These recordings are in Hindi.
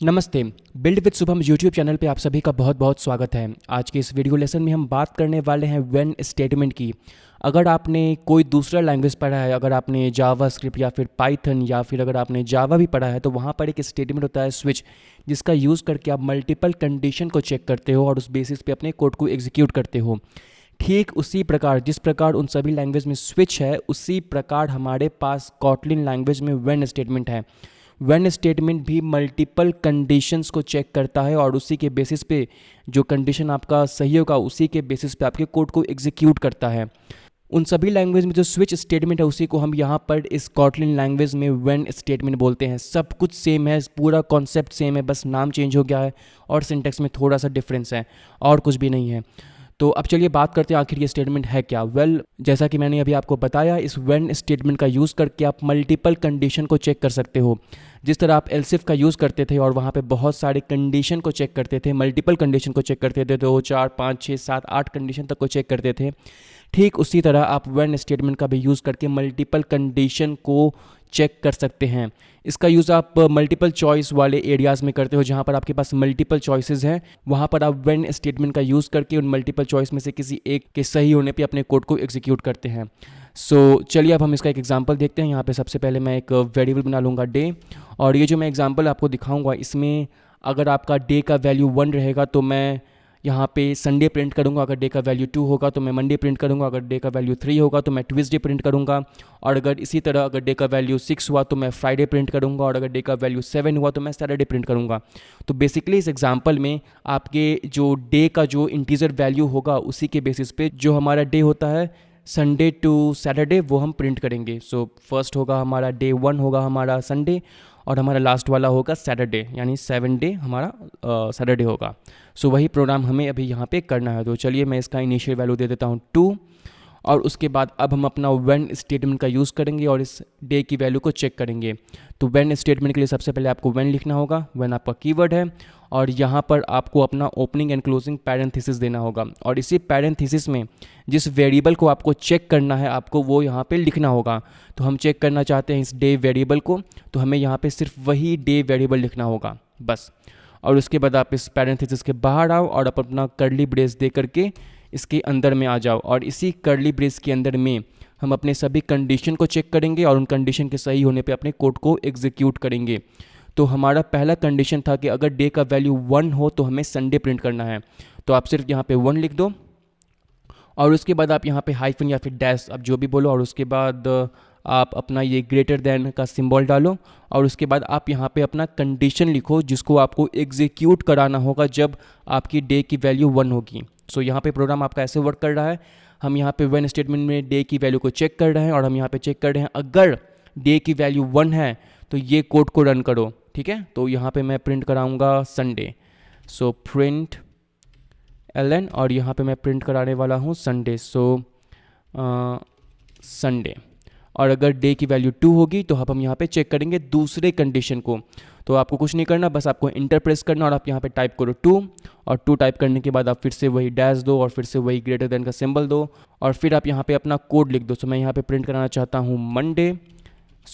नमस्ते। Build with Shubham YouTube channel पे आप सभी का बहुत बहुत स्वागत है। आज के इस वीडियो लेसन में हम बात करने वाले हैं व्हेन स्टेटमेंट की। अगर आपने कोई दूसरा लैंग्वेज पढ़ा है, अगर आपने जावा स्क्रिप्ट या फिर पाइथन या फिर अगर आपने जावा भी पढ़ा है, तो वहाँ पर एक स्टेटमेंट होता है स्विच, जिसका यूज़ करके आप मल्टीपल कंडीशन को चेक करते हो और उस बेसिस पे अपने कोड को एग्जीक्यूट करते हो। ठीक उसी प्रकार जिस प्रकार उन सभी लैंग्वेज में स्विच है, उसी प्रकार हमारे पास कॉटलिन लैंग्वेज में व्हेन स्टेटमेंट है। व्हेन स्टेटमेंट भी मल्टीपल कंडीशंस को चेक करता है और उसी के बेसिस पे जो कंडीशन आपका सही होगा, उसी के बेसिस पे आपके कोड को एग्जीक्यूट करता है। उन सभी लैंग्वेज में जो स्विच स्टेटमेंट है, उसी को हम यहाँ पर इस कॉटलिन लैंग्वेज में व्हेन स्टेटमेंट बोलते हैं। सब कुछ सेम है, पूरा कॉन्सेप्ट सेम है, बस नाम चेंज हो गया है और सिंटेक्स में थोड़ा सा डिफरेंस है और कुछ भी नहीं है। तो अब चलिए बात करते हैं आखिर ये स्टेटमेंट है क्या। जैसा कि मैंने अभी आपको बताया, इस व्हेन स्टेटमेंट का यूज़ करके आप मल्टीपल कंडीशन को चेक कर सकते हो। जिस तरह आप एल्सिफ का यूज़ करते थे और वहाँ पे बहुत सारे कंडीशन को चेक करते थे, मल्टीपल कंडीशन को चेक करते थे, 2 4 5 6 7 8 कंडीशन तक को चेक करते थे। ठीक उसी तरह आप व्हेन स्टेटमेंट का भी यूज़ करके मल्टीपल कंडीशन को चेक कर सकते हैं। इसका यूज़ आप मल्टीपल चॉइस वाले एरियाज़ में करते हो, जहाँ पर आपके पास मल्टीपल चॉइसेस हैं। वहाँ पर आप व्हेन स्टेटमेंट का यूज़ करके उन मल्टीपल चॉइस में से किसी एक के सही होने पे अपने कोड को एग्जीक्यूट करते हैं। चलिए अब हम इसका एक एग्जांपल देखते हैं। यहाँ पे सबसे पहले मैं एक वेरिएबल बना लूँगा डे, और ये जो मैं एग्जांपल आपको दिखाऊंगा, इसमें अगर आपका डे का वैल्यू 1 रहेगा तो मैं यहाँ पे संडे प्रिंट करूँगा। अगर डे का वैल्यू 2 होगा तो मैं मंडे प्रिंट करूँगा। अगर डे का वैल्यू 3 होगा तो मैं ट्यूसडे प्रिंट करूँगा। और अगर इसी तरह अगर डे का वैल्यू 6 हुआ तो मैं फ्राइडे प्रिंट करूँगा। और अगर डे का वैल्यू 7 हुआ तो मैं सैटरडे प्रिंट करूँगा। तो बेसिकली इस एग्जांपल में आपके जो डे का जो इंटीजर वैल्यू होगा, उसी के बेसिस पे जो हमारा डे होता है संडे टू सैटरडे, वो हम प्रिंट करेंगे। फर्स्ट होगा हमारा डे 1 होगा हमारा संडे, और हमारा लास्ट वाला होगा सैटरडे, यानी 7 डे हमारा सैटरडे होगा। वही प्रोग्राम हमें अभी यहाँ पे करना है। तो चलिए मैं इसका इनिशियल वैल्यू दे देता हूँ 2, और उसके बाद अब हम अपना व्हेन स्टेटमेंट का यूज़ करेंगे और इस डे की वैल्यू को चेक करेंगे। तो व्हेन स्टेटमेंट के लिए सबसे पहले आपको व्हेन लिखना होगा। व्हेन आपका कीवर्ड है, और यहाँ पर आपको अपना ओपनिंग एंड क्लोजिंग पैरेंथेसिस देना होगा। और इसी पैरेंथेसिस में जिस वेरिएबल को आपको चेक करना है, आपको वो यहाँ पे लिखना होगा। तो हम चेक करना चाहते हैं इस डे वेरिएबल को, तो हमें यहाँ पे सिर्फ वही डे वेरिएबल लिखना होगा बस। और उसके बाद आप इस पैरेंथेसिस के बाहर आओ और आप अपना कर्ली ब्रेस दे करके इसके अंदर में आ जाओ, और इसी कर्ली ब्रेस के अंदर में हम अपने सभी कंडीशन को चेक करेंगे और उन कंडीशन के सही होने पे अपने कोड को एग्जीक्यूट करेंगे। तो हमारा पहला कंडीशन था कि अगर डे का वैल्यू 1 हो तो हमें संडे प्रिंट करना है। तो आप सिर्फ यहाँ पे 1 लिख दो, और उसके बाद आप यहाँ पे हाइफन या फिर डैश, आप जो भी बोलो, और उसके बाद आप अपना ये ग्रेटर देन का सिंबल डालो, और उसके बाद आप यहाँ पे अपना कंडीशन लिखो जिसको आपको एग्जीक्यूट कराना होगा जब आपकी डे की वैल्यू 1 होगी। यहाँ पे प्रोग्राम आपका ऐसे वर्क कर रहा है। हम यहाँ पे व्हेन स्टेटमेंट में डे की वैल्यू को चेक कर रहे हैं, और हम यहाँ पे चेक कर रहे हैं अगर डे की वैल्यू 1 है तो ये कोड को रन करो। ठीक है, तो यहाँ पे मैं प्रिंट कराऊंगा संडे। प्रिंट एलन, और यहाँ पे मैं प्रिंट कराने वाला हूँ संडे। संडे। और अगर डे की वैल्यू 2 होगी तो अब हम यहाँ पे चेक करेंगे दूसरे कंडीशन को। तो आपको कुछ नहीं करना, बस आपको इंटर प्रेस करना और आप यहाँ पे टाइप करो 2, और 2 टाइप करने के बाद आप फिर से वही डैश दो और फिर से वही ग्रेटर देन का सिंबल दो, और फिर आप यहाँ पे अपना कोड लिख दो। मैं यहाँ पे प्रिंट कराना चाहता हूँ मंडे।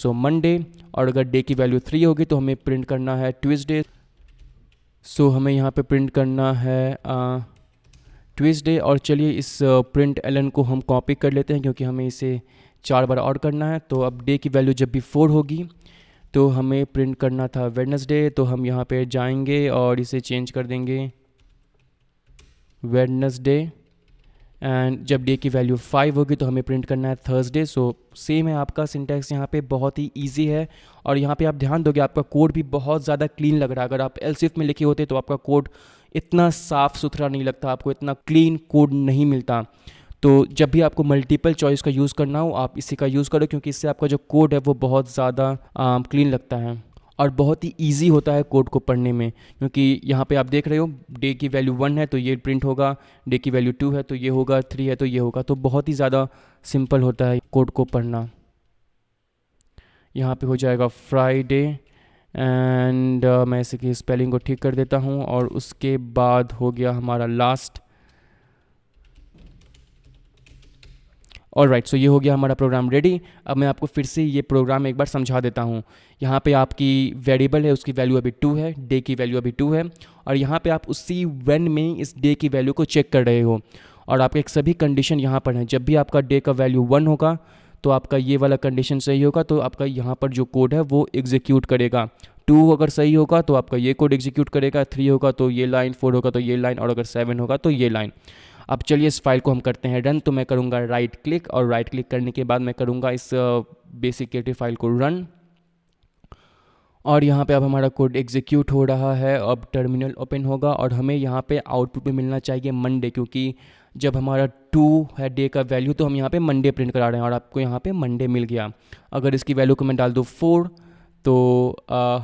मंडे। और अगर डे की वैल्यू 3 होगी तो हमें प्रिंट करना है ट्यूसडे। हमें यहाँ पे प्रिंट करना है ट्यूसडे। और चलिए इस प्रिंट एलन को हम कॉपी कर लेते हैं, क्योंकि हमें इसे 4 बार और करना है। तो अब डे की वैल्यू जब भी 4 होगी तो हमें प्रिंट करना था वेडनेसडे। तो हम यहाँ पे जाएंगे और इसे चेंज कर देंगे वेडनेसडे। एंड जब डे की वैल्यू 5 होगी तो हमें प्रिंट करना है थर्सडे। सेम है, आपका सिंटैक्स यहाँ पे बहुत ही ईजी है। और यहाँ पे आप ध्यान दोगे आपका कोड भी बहुत ज़्यादा क्लीन लग रहा है। अगर आप एल्सिफ में लिखे होते तो आपका कोड इतना साफ़ सुथरा नहीं लगता, आपको इतना क्लीन कोड नहीं मिलता। तो जब भी आपको मल्टीपल चॉइस का यूज़ करना हो, आप इसी का यूज़ करो, क्योंकि इससे आपका जो कोड है वो बहुत ज़्यादा क्लीन लगता है और बहुत ही इजी होता है कोड को पढ़ने में। क्योंकि यहाँ पे आप देख रहे हो डे की वैल्यू 1 है तो ये प्रिंट होगा, डे की वैल्यू 2 है तो ये होगा, 3 है तो ये होगा। तो बहुत ही ज़्यादा सिंपल होता है कोड को पढ़ना। यहाँ पे हो जाएगा फ्राइडे, एंड मैं इसे की स्पेलिंग को ठीक कर देता हूँ। और उसके बाद हो गया हमारा लास्ट। ऑलराइट, सो ये हो गया हमारा प्रोग्राम रेडी। अब मैं आपको फिर से ये प्रोग्राम एक बार समझा देता हूँ। यहाँ पे आपकी वेरिएबल है, उसकी वैल्यू अभी 2 है, डे की वैल्यू अभी 2 है, और यहाँ पे आप उसी व्हेन में इस डे की वैल्यू को चेक कर रहे हो, और आपके एक सभी कंडीशन यहाँ पर हैं। जब भी आपका डे का वैल्यू 1 होगा तो आपका ये वाला कंडीशन सही होगा, तो आपका यहाँ पर जो कोड है वो एग्जीक्यूट करेगा। 2 अगर सही होगा तो आपका ये कोड एग्जीक्यूट करेगा, 3 होगा तो ये लाइन, 4 होगा तो ये लाइन, और अगर 7 होगा तो ये लाइन। अब चलिए इस फाइल को हम करते हैं रन। तो मैं करूँगा राइट क्लिक, और राइट क्लिक करने के बाद मैं करूँगा इस बेसिक क्रिएटिव फाइल को रन, और यहाँ पे अब हमारा कोड एग्जीक्यूट हो रहा है। अब टर्मिनल ओपन होगा और हमें यहाँ पे आउटपुट में मिलना चाहिए मंडे, क्योंकि जब हमारा 2 है डे का वैल्यू तो हम यहाँ पे मंडे प्रिंट करा रहे हैं, और आपको यहाँ पे मंडे मिल गया। अगर इसकी वैल्यू को मैं डाल दूँ 4 तो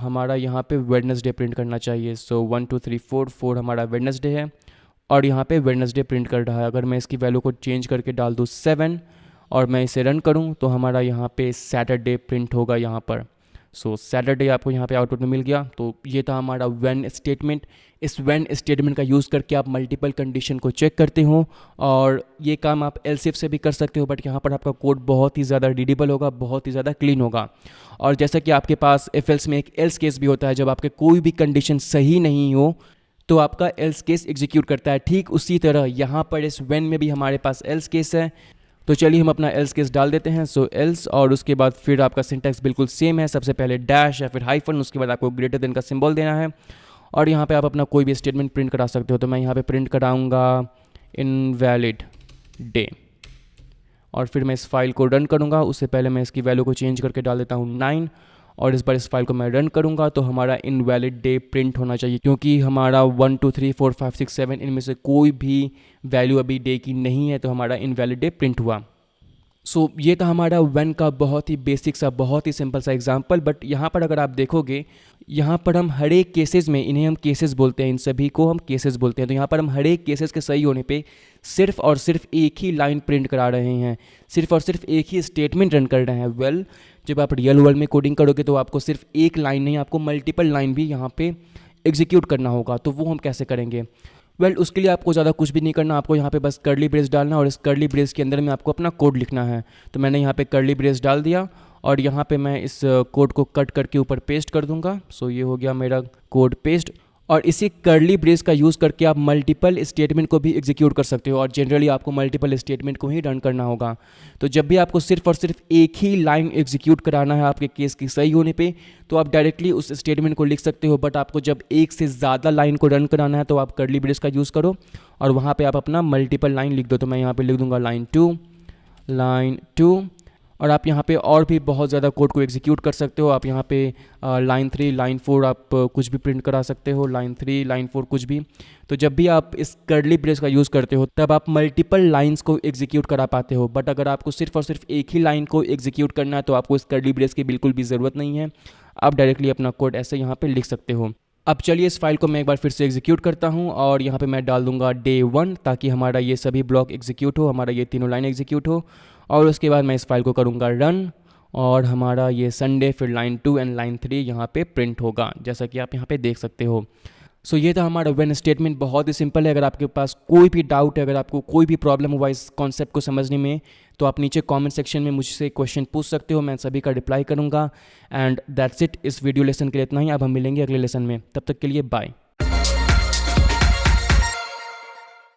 हमारा यहाँ पे वेडनेसडे प्रिंट करना चाहिए। सो 1 2 3 4 4 हमारा वेडनेसडे है, और यहाँ पे वेडनेसडे प्रिंट कर रहा है। अगर मैं इसकी वैल्यू को चेंज करके डाल दूँ 7 और मैं इसे रन करूँ तो हमारा यहाँ पे सैटरडे प्रिंट होगा यहाँ पर। सो सैटरडे आपको यहाँ पे आउटपुट में मिल गया। तो ये था हमारा व्हेन स्टेटमेंट। इस व्हेन स्टेटमेंट का यूज़ करके आप मल्टीपल कंडीशन को चेक करते हो, और ये काम आप एल्स इफ से भी कर सकते हो, बट यहाँ पर आपका कोड बहुत ही ज़्यादा रीडेबल होगा, बहुत ही ज़्यादा क्लीन होगा। और जैसा कि आपके पास इफ एल्स में एक एल्स केस भी होता है, जब आपके कोई भी कंडीशन सही नहीं हो तो आपका एल्स केस एग्जीक्यूट करता है। ठीक उसी तरह यहाँ पर इस व्हेन में भी हमारे पास एल्स केस है। तो चलिए हम अपना एल्स केस डाल देते हैं। सो एल्स, और उसके बाद फिर आपका सिंटैक्स बिल्कुल सेम है। सबसे पहले डैश या फिर हाइफन, उसके बाद आपको ग्रेटर देन का सिंबल देना है, और यहाँ पे आप अपना कोई भी स्टेटमेंट प्रिंट करा सकते हो। तो मैं यहाँ पे प्रिंट कराऊंगा इनवैलिड डे, और फिर मैं इस फाइल को रन करूँगा। उससे पहले मैं इसकी वैल्यू को चेंज करके डाल देता हूँ 9, और इस बार इस फाइल को मैं रन करूँगा तो हमारा इनवैलिड डे प्रिंट होना चाहिए, क्योंकि हमारा 1 2 3 4 5 6 7 इनमें से कोई भी वैल्यू अभी डे की नहीं है, तो हमारा इनवैलिड डे प्रिंट हुआ। सो ये था हमारा व्हेन का बहुत ही बेसिक सा, बहुत ही सिंपल सा एग्जांपल। बट यहाँ पर अगर आप देखोगे, यहाँ पर हम हर एक केसेस में, इन्हें हम केसेस बोलते हैं, इन सभी को हम केसेस बोलते हैं। तो यहाँ पर हम हर एक केसेस के सही होने पे सिर्फ और सिर्फ एक ही लाइन प्रिंट करा रहे हैं, सिर्फ और सिर्फ एक ही स्टेटमेंट रन कर रहे हैं। वेल, जब आप रियल वर्ल्ड में कोडिंग करोगे तो आपको सिर्फ एक लाइन नहीं, आपको मल्टीपल लाइन भी यहाँ पे एग्जीक्यूट करना होगा। तो वो हम कैसे करेंगे? वेल, उसके लिए आपको ज़्यादा कुछ भी नहीं करना, आपको यहाँ पे बस कर्ली ब्रेस डालना, और इस कर्ली ब्रेस के अंदर में आपको अपना कोड लिखना है। तो मैंने यहाँ पे कर्ली ब्रेस डाल दिया, और यहाँ पे मैं इस कोड को कट करके ऊपर पेस्ट कर दूंगा। सो ये हो गया मेरा कोड पेस्ट, और इसी कर्ली ब्रेस का यूज़ करके आप मल्टीपल स्टेटमेंट को भी एग्जीक्यूट कर सकते हो, और जनरली आपको मल्टीपल स्टेटमेंट को ही रन करना होगा। तो जब भी आपको सिर्फ और सिर्फ एक ही लाइन एग्जीक्यूट कराना है आपके केस की सही होने पे, तो आप डायरेक्टली उस स्टेटमेंट को लिख सकते हो। बट आपको जब एक से ज़्यादा लाइन को रन कराना है तो आप कर्ली ब्रेस का यूज़ करो, और वहाँ पर आप अपना मल्टीपल लाइन लिख दो। तो मैं यहाँ पर लिख दूँगा लाइन 2, और आप यहाँ पे और भी बहुत ज़्यादा कोड को एग्जीक्यूट कर सकते हो। आप यहाँ पे लाइन 3, लाइन 4 आप कुछ भी प्रिंट करा सकते हो, लाइन 3, लाइन 4 कुछ भी। तो जब भी आप इस कर्ली ब्रेस का यूज़ करते हो तब आप मल्टीपल लाइंस को एग्जीक्यूट करा पाते हो। बट अगर आपको सिर्फ और सिर्फ एक ही लाइन को एग्जीक्यूट करना है तो आपको इस कर्ली ब्रेस की बिल्कुल भी ज़रूरत नहीं है, आप डायरेक्टली अपना कोड ऐसे यहाँ पर लिख सकते हो। अब चलिए इस फाइल को मैं एक बार फिर से एग्जीक्यूट करता हूँ, और यहाँ पे मैं डाल दूंगा डे 1, ताकि हमारा ये सभी ब्लॉक एग्जीक्यूट हो, हमारा ये तीनों लाइन एग्जीक्यूट हो। और उसके बाद मैं इस फाइल को करूँगा रन, और हमारा ये संडे, फिर लाइन 2 एंड लाइन 3 यहाँ पे प्रिंट होगा, जैसा कि आप यहाँ पे देख सकते हो। सो ये था हमारा व्हेन स्टेटमेंट। बहुत ही सिंपल है। अगर आपके पास कोई भी डाउट है, अगर आपको कोई भी प्रॉब्लम हुआ इस कॉन्सेप्ट को समझने में, तो आप नीचे कमेंट सेक्शन में मुझसे क्वेश्चन पूछ सकते हो, मैं सभी का रिप्लाई करूँगा। एंड दैट्स इट, इस वीडियो लेसन के लिए इतना ही। अब हम मिलेंगे अगले लेसन में, तब तक के लिए बाय।